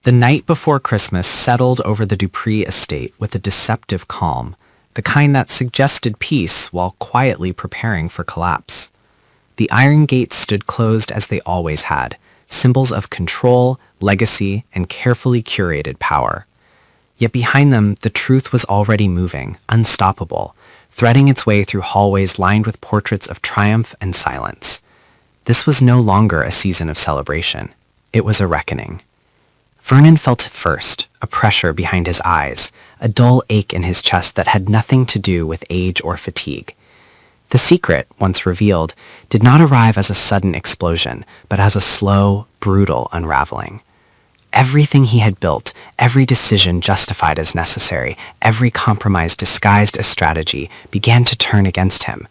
The night before Christmas settled over the Dupree estate with a deceptive calm, the kind that suggested peace while quietly preparing for collapse. The iron gates stood closed as they always had, symbols of control, legacy, and carefully curated power. Yet behind them, the truth was already moving, unstoppable, threading its way through hallways lined with portraits of triumph and silence. This was no longer a season of celebration. It was a reckoning. Vernon felt it first, a pressure behind his eyes, a dull ache in his chest that had nothing to do with age or fatigue. The secret, once revealed, did not arrive as a sudden explosion, but as a slow, brutal unraveling. Everything he had built, every decision justified as necessary, every compromise disguised as strategy, began to turn against him.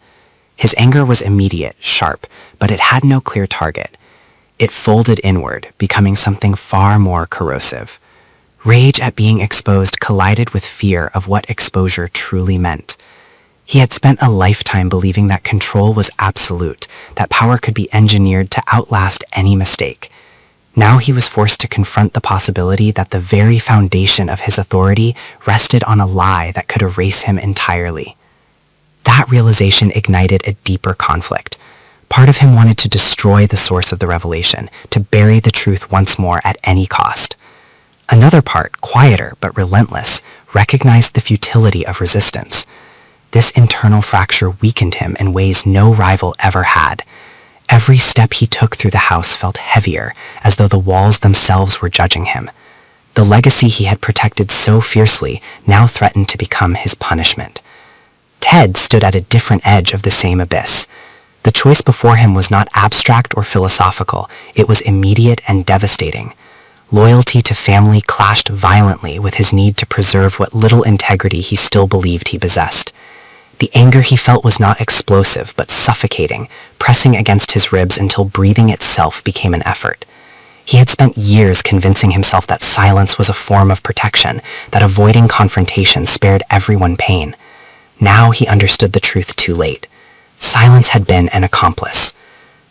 His anger was immediate, sharp, but it had no clear target. It folded inward, becoming something far more corrosive. Rage at being exposed collided with fear of what exposure truly meant. He had spent a lifetime believing that control was absolute, that power could be engineered to outlast any mistake. Now he was forced to confront the possibility that the very foundation of his authority rested on a lie that could erase him entirely. That realization ignited a deeper conflict. Part of him wanted to destroy the source of the revelation, to bury the truth once more at any cost. Another part, quieter but relentless, recognized the futility of resistance. This internal fracture weakened him in ways no rival ever had. Every step he took through the house felt heavier, as though the walls themselves were judging him. The legacy he had protected so fiercely now threatened to become his punishment. Ted stood at a different edge of the same abyss. The choice before him was not abstract or philosophical, it was immediate and devastating. Loyalty to family clashed violently with his need to preserve what little integrity he still believed he possessed. The anger he felt was not explosive, but suffocating, pressing against his ribs until breathing itself became an effort. He had spent years convincing himself that silence was a form of protection, that avoiding confrontation spared everyone pain. Now he understood the truth too late. Silence had been an accomplice.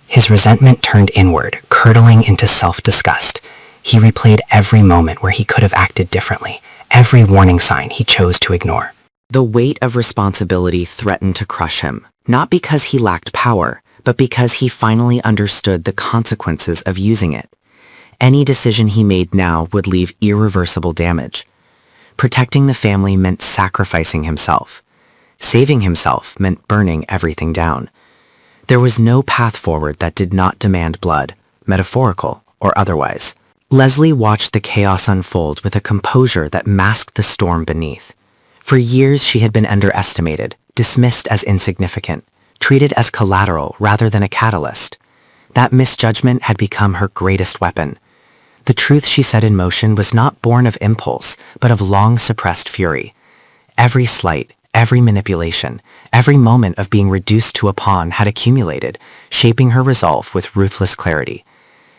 His resentment turned inward, curdling into self-disgust. He replayed every moment where he could have acted differently, every warning sign he chose to ignore. The weight of responsibility threatened to crush him, not because he lacked power, but because he finally understood the consequences of using it. Any decision he made now would leave irreversible damage. Protecting the family meant sacrificing himself. Saving himself meant burning everything down. There was no path forward that did not demand blood, metaphorical or otherwise. Leslie watched the chaos unfold with a composure that masked the storm beneath. For years she had been underestimated, dismissed as insignificant, treated as collateral rather than a catalyst. That misjudgment had become her greatest weapon. The truth she set in motion was not born of impulse, but of long-suppressed fury. Every slight, every manipulation, every moment of being reduced to a pawn had accumulated, shaping her resolve with ruthless clarity.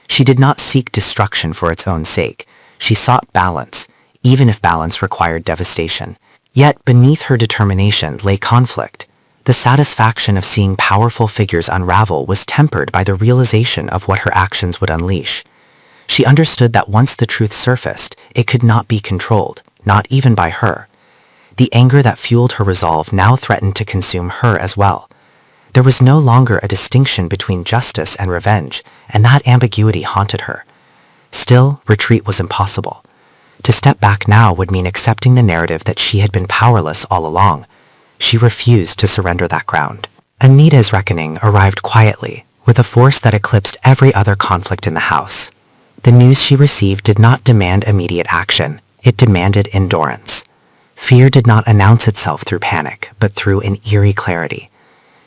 She did not seek destruction for its own sake. She sought balance, even if balance required devastation. Yet beneath her determination lay conflict. The satisfaction of seeing powerful figures unravel was tempered by the realization of what her actions would unleash. She understood that once the truth surfaced, it could not be controlled, not even by her. The anger that fueled her resolve now threatened to consume her as well. There was no longer a distinction between justice and revenge, and that ambiguity haunted her. Still, retreat was impossible. To step back now would mean accepting the narrative that she had been powerless all along. She refused to surrender that ground. Anita's reckoning arrived quietly, with a force that eclipsed every other conflict in the house. The news she received did not demand immediate action. It demanded endurance. Fear did not announce itself through panic, but through an eerie clarity.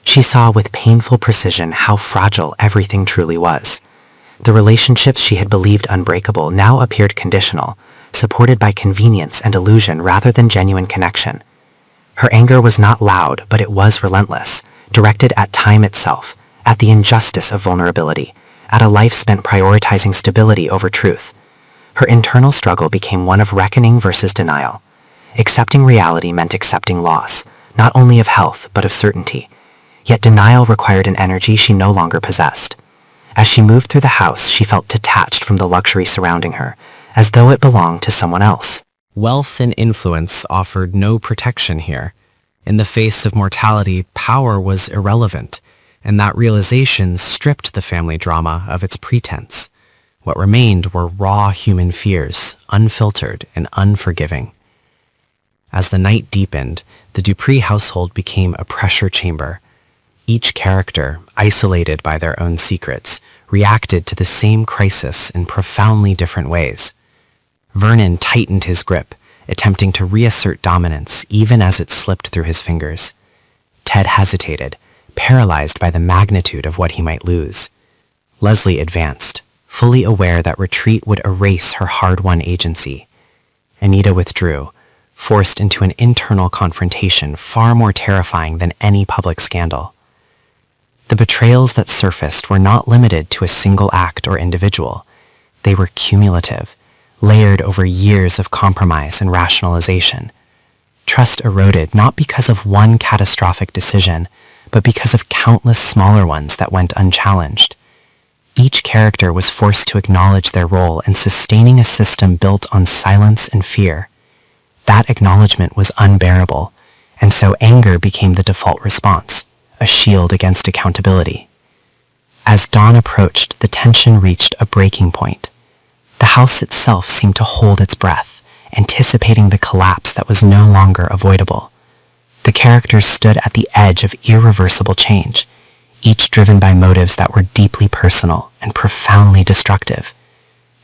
She saw with painful precision how fragile everything truly was. The relationships she had believed unbreakable now appeared conditional, supported by convenience and illusion rather than genuine connection. Her anger was not loud, but it was relentless, directed at time itself, at the injustice of vulnerability, at a life spent prioritizing stability over truth. Her internal struggle became one of reckoning versus denial. Accepting reality meant accepting loss, not only of health, but of certainty. Yet denial required an energy she no longer possessed. As she moved through the house, she felt detached from the luxury surrounding her, as though it belonged to someone else. Wealth and influence offered no protection here. In the face of mortality, power was irrelevant, and that realization stripped the family drama of its pretense. What remained were raw human fears, unfiltered and unforgiving. As the night deepened, the Dupree household became a pressure chamber. Each character, isolated by their own secrets, reacted to the same crisis in profoundly different ways. Vernon tightened his grip, attempting to reassert dominance even as it slipped through his fingers. Ted hesitated, paralyzed by the magnitude of what he might lose. Leslie advanced, fully aware that retreat would erase her hard-won agency. Anita withdrew, forced into an internal confrontation far more terrifying than any public scandal. The betrayals that surfaced were not limited to a single act or individual. They were cumulative, layered over years of compromise and rationalization. Trust eroded not because of one catastrophic decision, but because of countless smaller ones that went unchallenged. Each character was forced to acknowledge their role in sustaining a system built on silence and fear. That acknowledgement was unbearable, and so anger became the default response, a shield against accountability. As dawn approached, the tension reached a breaking point. The house itself seemed to hold its breath, anticipating the collapse that was no longer avoidable. The characters stood at the edge of irreversible change, each driven by motives that were deeply personal and profoundly destructive.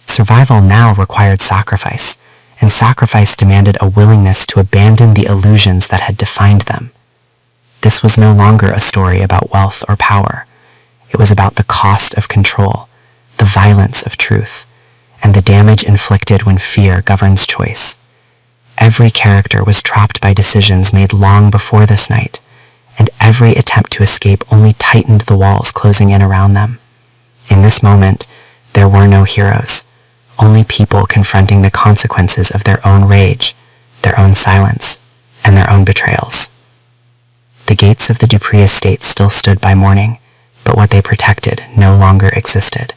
Survival now required sacrifice, and sacrifice demanded a willingness to abandon the illusions that had defined them. This was no longer a story about wealth or power. It was about the cost of control, the violence of truth, and the damage inflicted when fear governs choice. Every character was trapped by decisions made long before this night, and every attempt to escape only tightened the walls closing in around them. In this moment, there were no heroes, only people confronting the consequences of their own rage, their own silence, and their own betrayals. The gates of the Dupree estate still stood by morning, but what they protected no longer existed.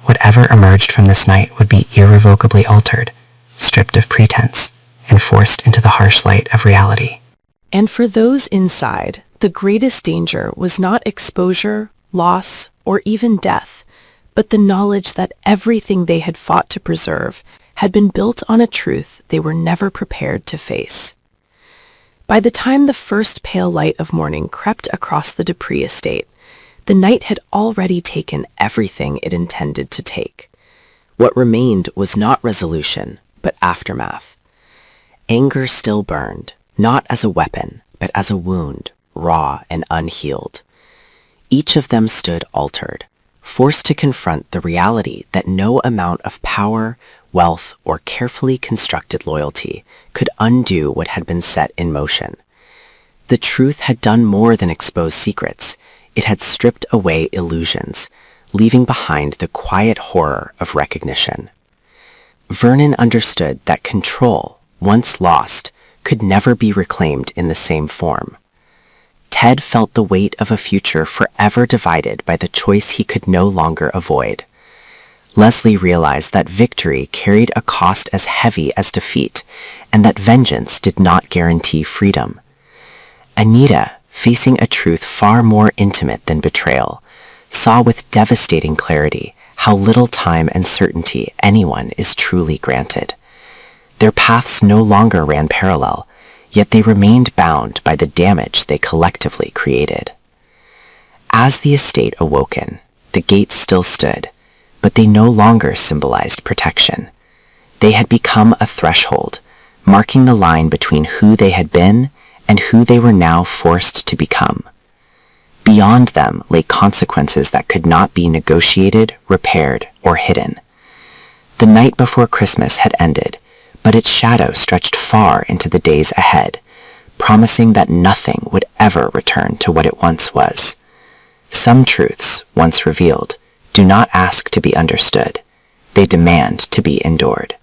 Whatever emerged from this night would be irrevocably altered, stripped of pretense, and forced into the harsh light of reality. And for those inside, the greatest danger was not exposure, loss, or even death, but the knowledge that everything they had fought to preserve had been built on a truth they were never prepared to face. By the time the first pale light of morning crept across the Dupree estate, the night had already taken everything it intended to take. What remained was not resolution, but aftermath. Anger still burned, not as a weapon, but as a wound, raw and unhealed. Each of them stood altered, forced to confront the reality that no amount of power, wealth, or carefully constructed loyalty could undo what had been set in motion. The truth had done more than expose secrets. It had stripped away illusions, leaving behind the quiet horror of recognition. Vernon understood that control, once lost, could never be reclaimed in the same form. Ted felt the weight of a future forever divided by the choice he could no longer avoid. Leslie realized that victory carried a cost as heavy as defeat, and that vengeance did not guarantee freedom. Anita, facing a truth far more intimate than betrayal, saw with devastating clarity how little time and certainty anyone is truly granted. Their paths no longer ran parallel, yet they remained bound by the damage they collectively created. As the estate awoken, the gates still stood, but they no longer symbolized protection. They had become a threshold, marking the line between who they had been and who they were now forced to become. Beyond them lay consequences that could not be negotiated, repaired, or hidden. The night before Christmas had ended, but its shadow stretched far into the days ahead, promising that nothing would ever return to what it once was. Some truths, once revealed, do not ask to be understood. They demand to be endured.